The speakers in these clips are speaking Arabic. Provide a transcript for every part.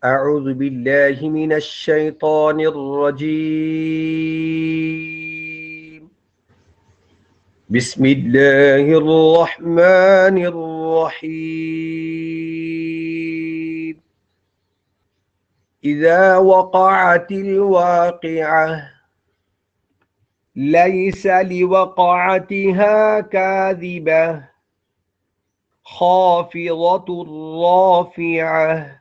أعوذ بالله من الشيطان الرجيم. بسم الله الرحمن الرحيم. إذا وقعت الواقعة ليس لوقعتها كاذبة خافضة رافعة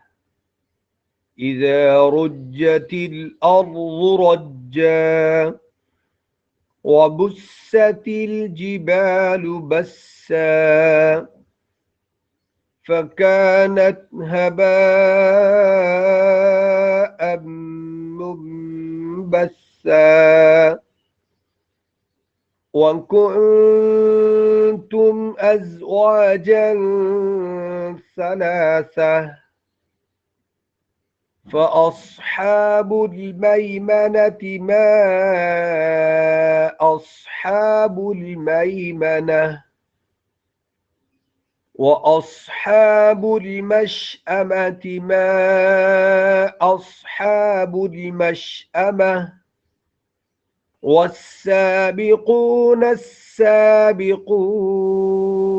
إذا رجت الأرض رجا وبست الجبال بسا فكانت هباء منبثا وكنتم أزواجا ثلاثة فأصحاب الميمنة ما أصحاب الميمنة وأصحاب المشأمة ما أصحاب المشأمة والسابقون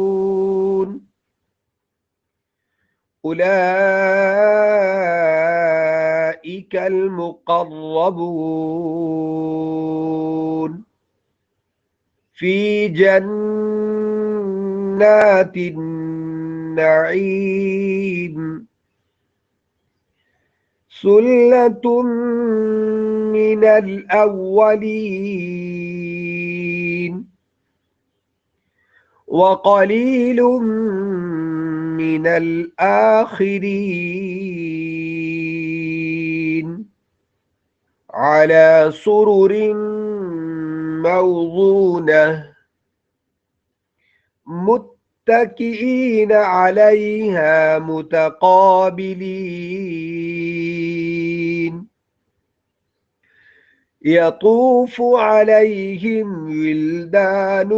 السابقون أولئك المقربون في جنات النعيم ثلة من الأولين وقليل من الآخرين على سرر موضونة متكئين عليها متقابلين يطوف عليهم ولدان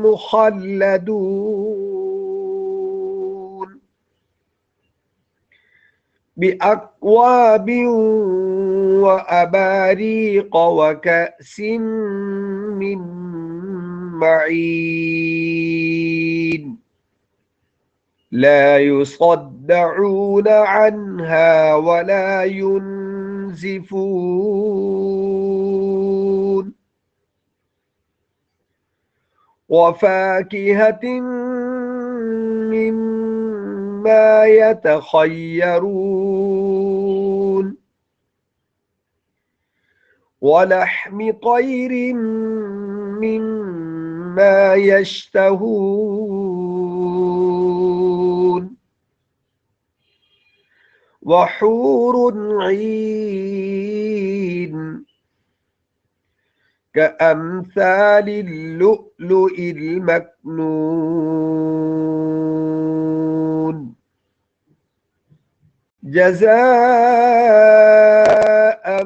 مخلدون بأكواب وأباريق وكأس من معين لا يصدعون عنها ولا ينزفون وفاكهة مما يتخيرون ولحم طير مما يشتهون وحور عين كأمثال اللؤلؤ المكنون جزاء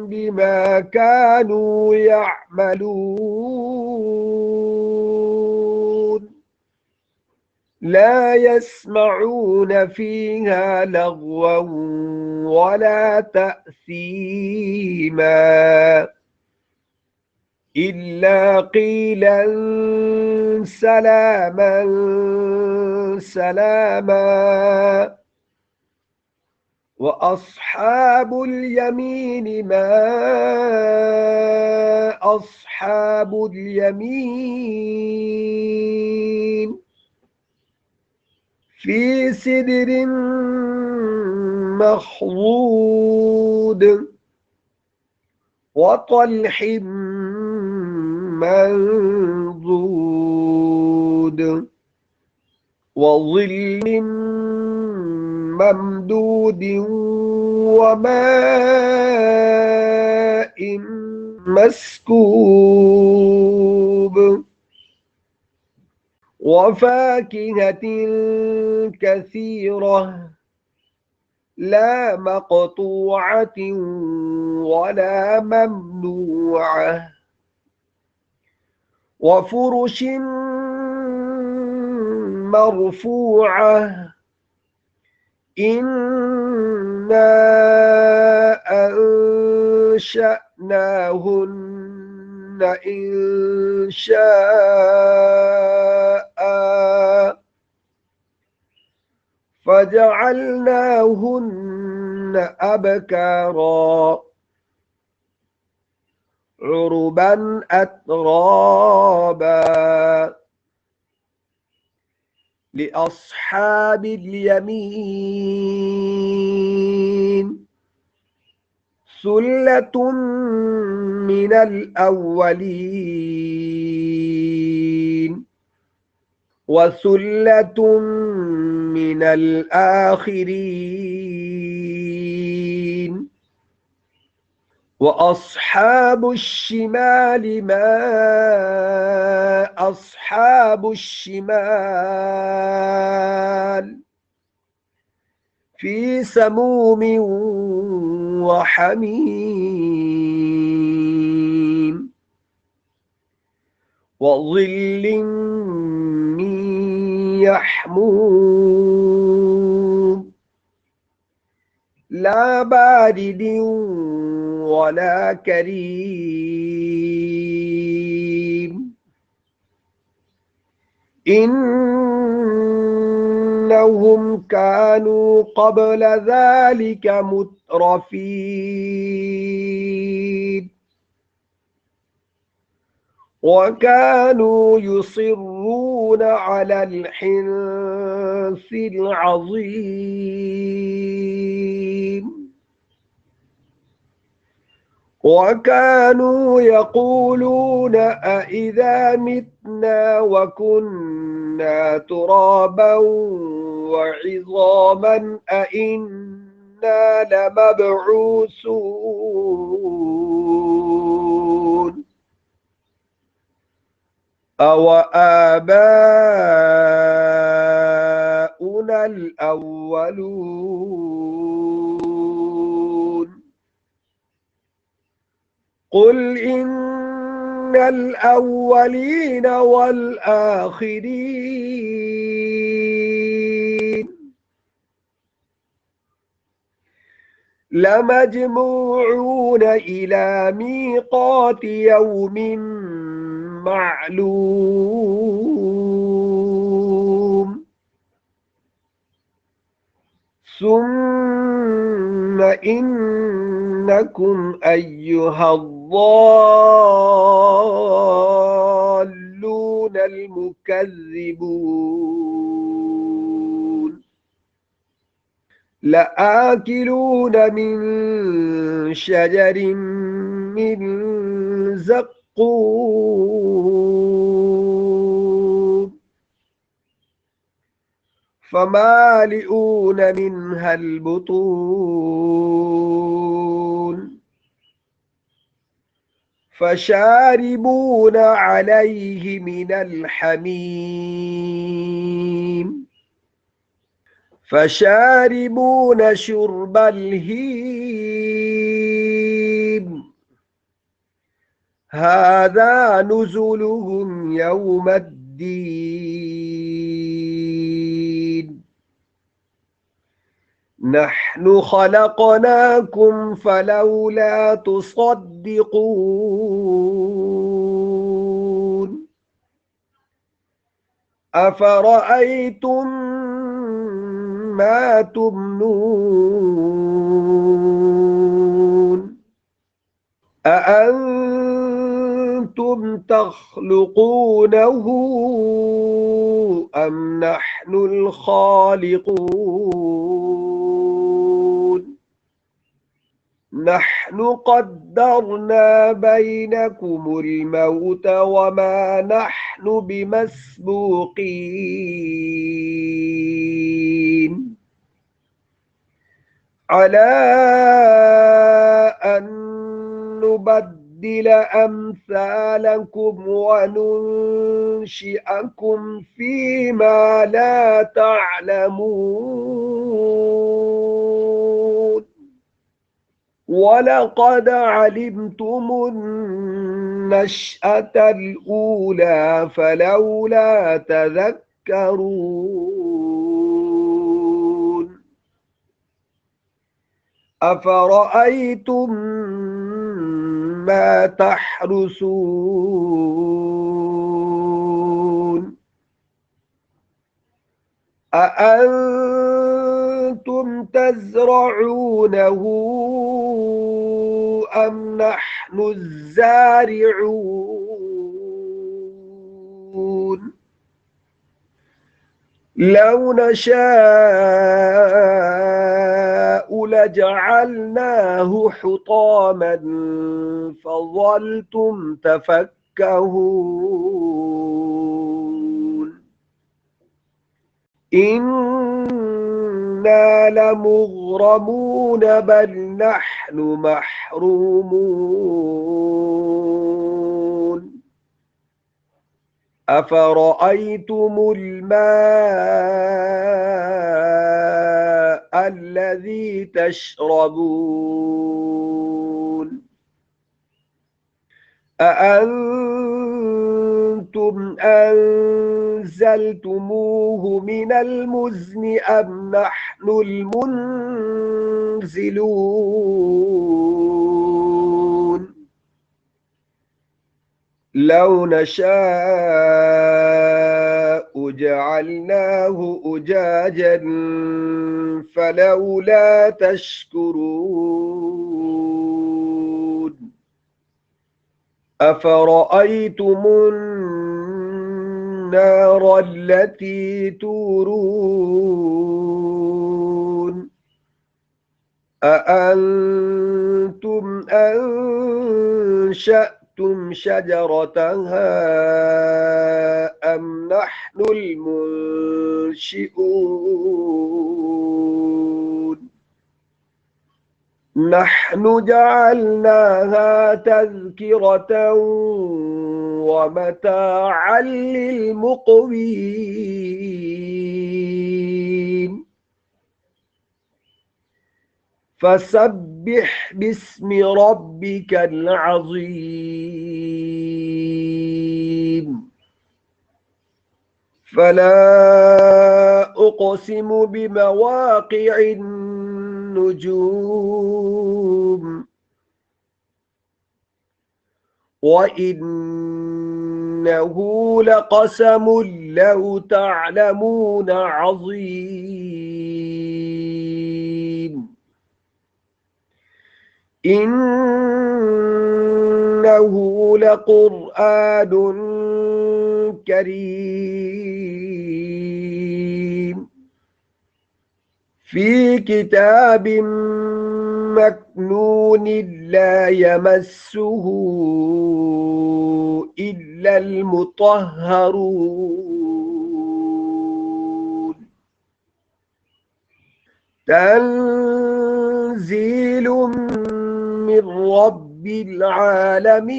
بما كانوا يعملون لا يسمعون فيها لغوا ولا تأثيما إلا قيلا سلاما سلاما وأصحاب اليمين ما أصحاب اليمين في سدر مخضود وطلح منضود وظل ممدود وماء مسكوب وفاكهة كثيرة لا مقطوعة ولا ممنوعة وفرش مرفوعة إنا أنشأناهن إن شاء فجعلناهن أبكارا عربا أترابا لأصحاب اليمين ثلة من الأولين وثلة من الآخرين وأصحاب الشمال ما أصحاب الشمال في سموم وحميم وظل من يحموم لا بارد ولا كريم إنهم كانوا قبل ذلك مترفين وكانوا يصرون على الحنث العظيم وكانوا يقولون أإذا متنا وكنا ترابا وعظاما أإنا لمبعوثون أو آباؤنا الأولون قل إن الأولين والآخرين لمجموعون إلى ميقات يوم معلوم ثم إنكم أيها الضالون المكذبون لآكلون من شجر من زقوم فمالئون منها البطون فشاربون عليه من الحميم فشاربون شرب الهيم هذا نزلهم يوم الدين نحن خلقناكم فلولا تصدقون أفرأيتم ما تمنون أأنتم تخلقونه أم نحن الخالقون نحن قدرنا بينكم الموت وما نحن بمسبوقين على أن نبدل أمثالكم وننشئكم فيما لا تعلمون ولقد علمتم النشأة الأولى فلولا تذكرون أفرأيتم ما تحرثون أأنتم تزرعونه أم نحن الزارعون لو نشاء لجعلناه حطاما فظلتم تفكهون إنا لمغرمون بل نحن محرومون أفرأيتم الماء الذي تشربون أأنتم أنزلتموه من المزن أم نحن المنزلون لو نشاء جعلناه أجاجا فلولا تشكرون أفرأيتم النار التي تورون أأنتم أنشأتم شجرتها أم نحن المنشئون نحن جعلناها تذكرة ومتاعا للمقوين فسبح باسم ربك العظيم فلا أقسم بمواقع النجوم وإنه لقسم لو تعلمون عظيم إنه لقرآن كريم في كتاب مكنون لا يمسه إلا المطهرون تنزيل من رب العالمين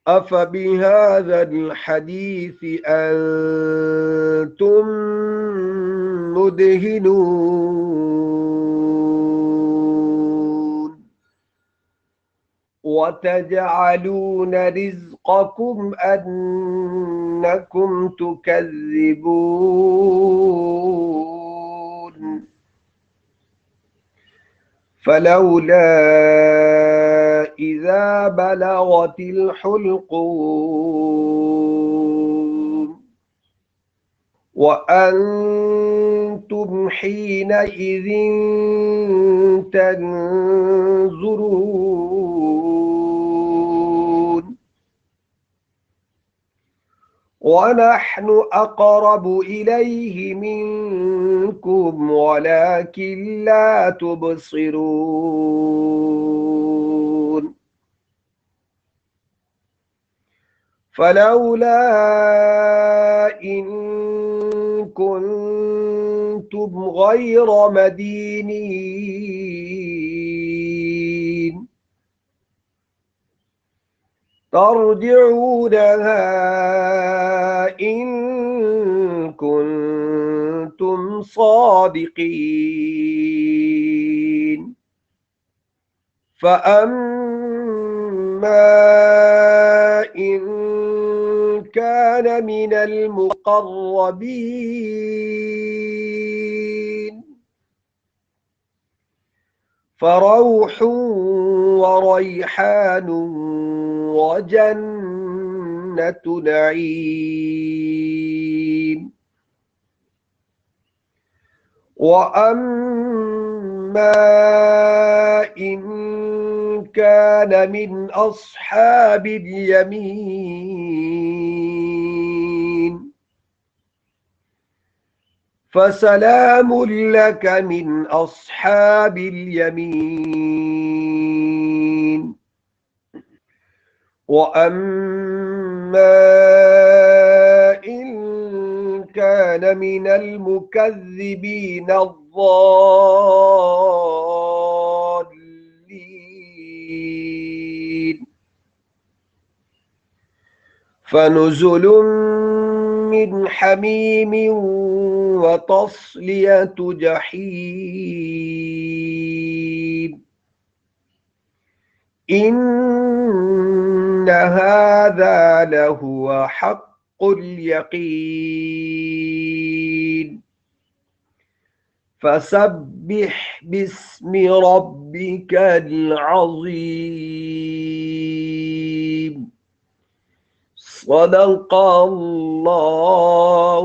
أفبهذا الحديث أنتم مدهنون وتجعلون رزقكم أنكم تكذبون فلولا إذا بلغت الحلقوم وأنتم حينئذ تنظرون ونحن أقرب إليه منكم ولكن لا تبصرون فلولا إن كنتم غير مدينين ترجعونها إن كنتم صادقين فأما إن كان من المقربين فروح وريحان وجنة نعيم وأما إن كان من أصحاب اليمين فسلام لك من أصحاب اليمين وأما إن كان من المكذبين الضالين فنزل من حميم وتصلية جحيم إن هذا لهو حق اليقين فسبح باسم ربك العظيم صدق الله